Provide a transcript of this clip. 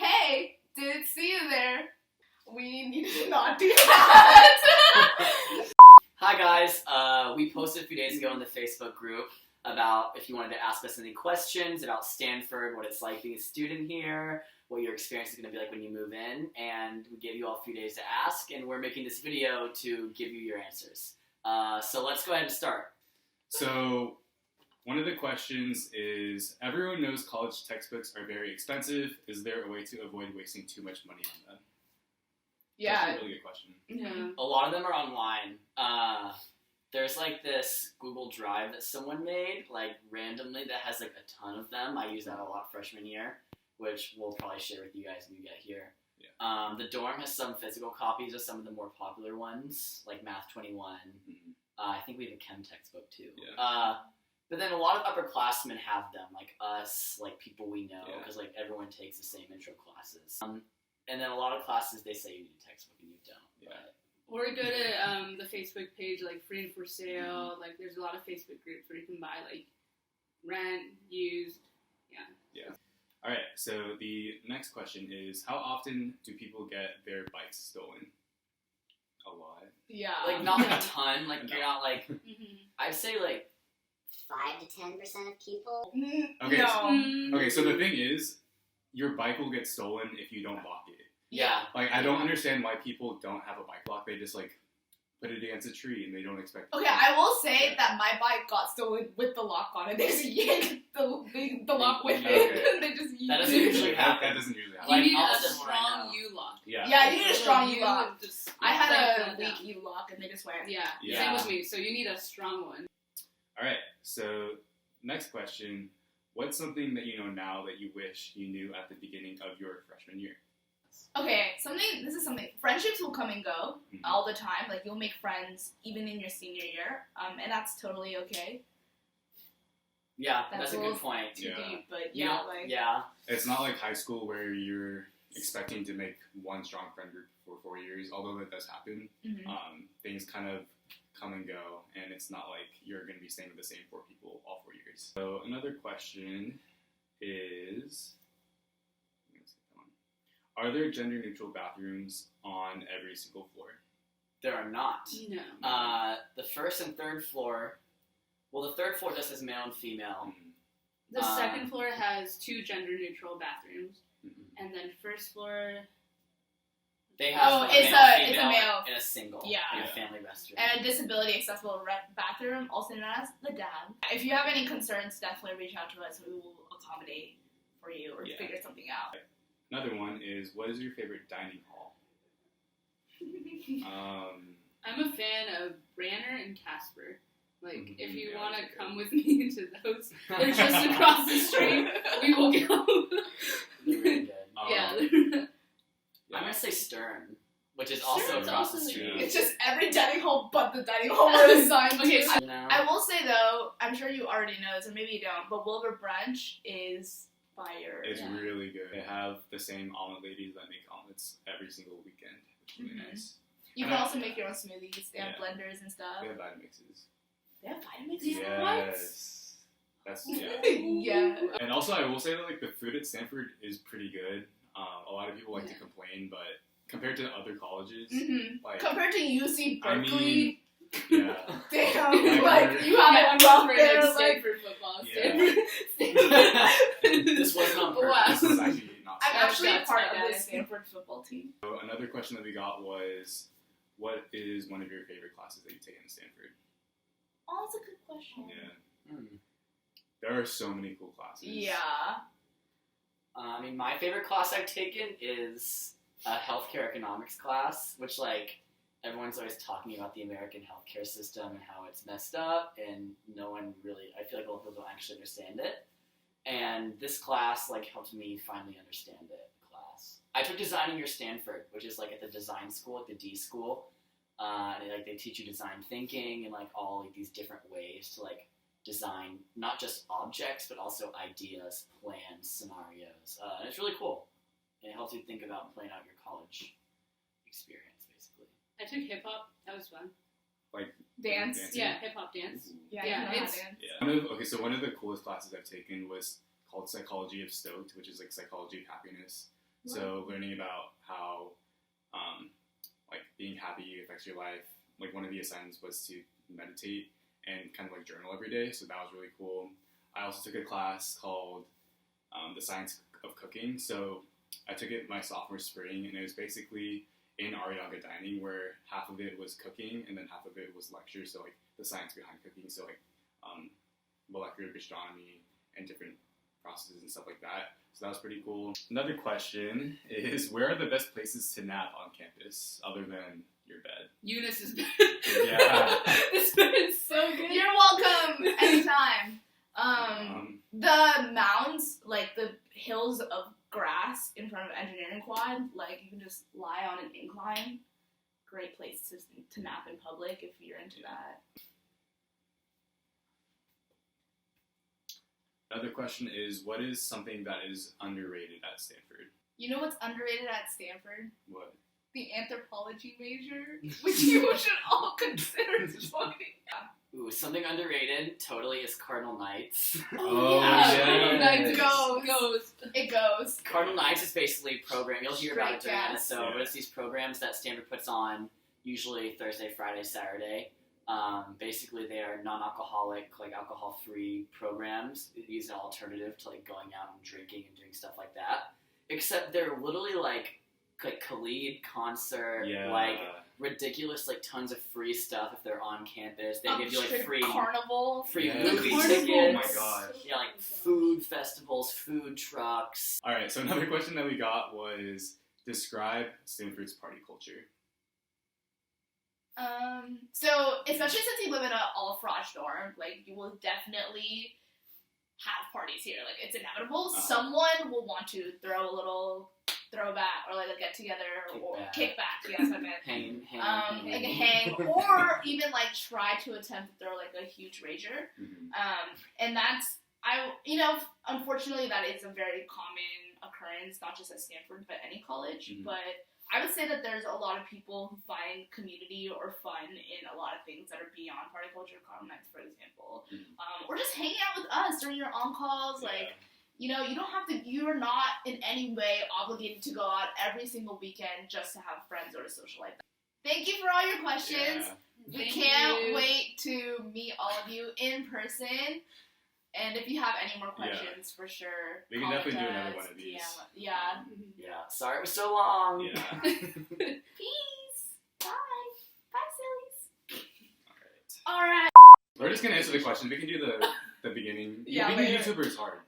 hey, didn't see you there. We need to not do that. Hi guys, we posted a few days ago in the Facebook group about if you wanted to ask us any questions about Stanford, what it's like being a student here, what your experience is going to be like when you move in, and we gave you all a few days to ask, and we're making this video to give you your answers. So let's go ahead and start. So one of the questions is, everyone knows college textbooks are very expensive. Is there a way to avoid wasting too much money on them? Yeah. That's a really good question. Yeah. A lot of them are online. There's like this Google Drive that someone made, like randomly, that has like a ton of them. I used that a lot freshman year, which we'll probably share with you guys when you get here. Yeah. The dorm has some physical copies of some of the more popular ones, like Math 21. Mm-hmm. I think we have a chem textbook too. Yeah. But then a lot of upperclassmen have them, like us, like people we know, because like everyone takes the same intro classes. And then a lot of classes, they say you need a textbook and you don't. Yeah. Or go to the Facebook page, like Free and For Sale. Like, there's a lot of Facebook groups where you can buy, like, rent, used, Yeah. All right, so the next question is, how often do people get their bikes stolen? A lot. Yeah. Like, not a ton. Like, you're not, like, I'd say, like, 5 to 10% of people. Okay, No. Okay, so the thing is, your bike will get stolen if you don't lock it. yeah. Like, I don't understand why people don't have a bike lock. They just, like, put it against a tree and they don't expect it. Okay, I will say that my bike got stolen with the lock on it. They just yanked the lock with it. They just yanked That doesn't it. usually happen. That doesn't usually happen. You Like, need I'll a send one right strong now. U-lock. Yeah. Yeah, you need a strong U U-lock. just I had a clamp weak down. U-lock and they just went. Yeah, Yeah. same with me. So you need a strong one. All right, so next question. What's something that you know now that you wish you knew at the beginning of your freshman year? Okay, this is something. Friendships will come and go all the time. Like, you'll make friends even in your senior year, and that's totally okay. Yeah, that's a good little point. Too Yeah. deep, but You yeah, know, like. yeah. It's not like high school where you're expecting to make one strong friend group for 4 years, although that does happen. Mhm. Things kind of come and go, and it's not like you're going to be staying with the same 4 people all 4 years. So another question is, are there gender-neutral bathrooms on every single floor? There are not. No. The first and third floor, well, the third floor just has male and female. The second floor has 2 gender-neutral bathrooms. Mhm. And then first floor... They have it's male, a female, male. and a single. Yeah. And a family restroom. And a disability accessible bathroom, also known as the DAB. If you have any concerns, definitely reach out to us. We will accommodate for you or figure something out. Another one is, what is your favorite dining hall? I'm a fan of Branner and Casper. Like, if you Yeah, want that's to good. come with me to those, they're just across the street. We will go. They're really good. Yeah. I'm going to say Stern, which is also Stern's across the also street. good. It's just every dining hall but the dining hall we're assigned Okay, to. so- You know? I will say though, I'm sure you already know this, or maybe you don't, but Wilbur Brunch is fire. It's Yeah. really good. They have the same omelet ladies that make omelets every single weekend, which is really nice. You And can I- also make your own smoothies. They have Yeah. blenders and stuff. They have Vitamixes. They have Vitamix? Yes. That's, yeah. Yeah. And also, I will say that, like, the food at Stanford is pretty good. A lot of people like to complain, but compared to other colleges, like, Compared to UC I Berkeley, mean, yeah. damn, Like, like, you have I'm it rough for there, like like, Stanford football. Yeah. This wasn't on purpose. Wow. This is actually not. I'm actually That's part my of the guy. Stanford football team. So another question that we got was, what is one of your favorite classes that you've taken at Stanford? Oh, that's a good question. Yeah. Hmm. There are so many cool classes. Yeah. I mean, my favorite class I've taken is a healthcare economics class, which, like, everyone's always talking about the American healthcare system and how it's messed up, and no one really, I feel like a lot of people don't actually understand it. And this class, like, helped me finally understand it. I took Designing Your Stanford, which is, like, at the design school, at the D school. And, like, they teach you design thinking and, like, all, like, these different ways to, like, design not just objects, but also ideas, plans, scenarios. And it's really cool. And it helps you think about playing out your college experience, basically. I took hip hop. That was fun. Like Dance. dancing? Yeah, hip hop dance. Yeah, Yeah, you know how it's- to dance. Yeah. One of the coolest classes I've taken was called Psychology of Stoked, which is like psychology of happiness. So learning about how like being happy affects your life. Like one of the assignments was to meditate and kind of like journal every day. So that was really cool. I also took a class called The Science of Cooking. So I took it my sophomore spring, and it was basically in arroyo dining, where half of it was cooking and then half of it was lecture. So like the science behind cooking. So like molecular gastronomy and different processes and stuff like that. So that was pretty cool. Another question is, where are the best places to nap on campus other than your bed? Eunice's bed. Yeah. This bed is so good. You're welcome anytime. The mounds, like the hills of grass in front of engineering quad, like you can just lie on an incline. Great place to nap in public if you're into that. Another question is, what is something that is underrated at Stanford? You know what's underrated at Stanford? What? The anthropology major, which you should all consider joining. Ooh, something underrated totally is Cardinal Knights. Oh, yeah. yes. It goes. It goes. Cardinal Knights is basically a program. You'll hear about it during Straight NSO, but it's these programs that Stanford puts on usually Thursday, Friday, Saturday. Basically, they are non-alcoholic, like alcohol-free programs. Use an alternative to like going out and drinking and doing stuff like that. Except they're literally like Khalid concert, like ridiculous, like tons of free stuff if they're on campus. They give you like free carnival, free Yeah. movie Carnival. tickets. Oh my gosh. Yeah, like food festivals, food trucks. All right, so another question that we got was, describe Stanford's party culture. So especially since you live in an all-frosh dorm, like you will definitely have parties here. Like it's inevitable. Someone will want to throw a little throwback or like a get together or kickback. Yes, I meant. Hang. Like a hang, or even like try to attempt to throw like a huge rager. And that's unfortunately that is a very common occurrence, not just at Stanford but any college. But I would say that there's a lot of people who find community or fun in a lot of things that are beyond party culture. Cardinal Knights, for example, or just hanging out with us during your on calls. Like, you don't have to. You're not in any way obligated to go out every single weekend just to have friends or to socialize. Thank you for all your questions. We can't wait to meet all of you in person. And if you have any more questions, for sure, we can definitely do another one of these. Yeah. Sorry it was so long. Yeah. Peace. Bye. Bye, sillies. All All right. We're just gonna answer the question. We can do the beginning. Yeah, Being a later. YouTuber is hard.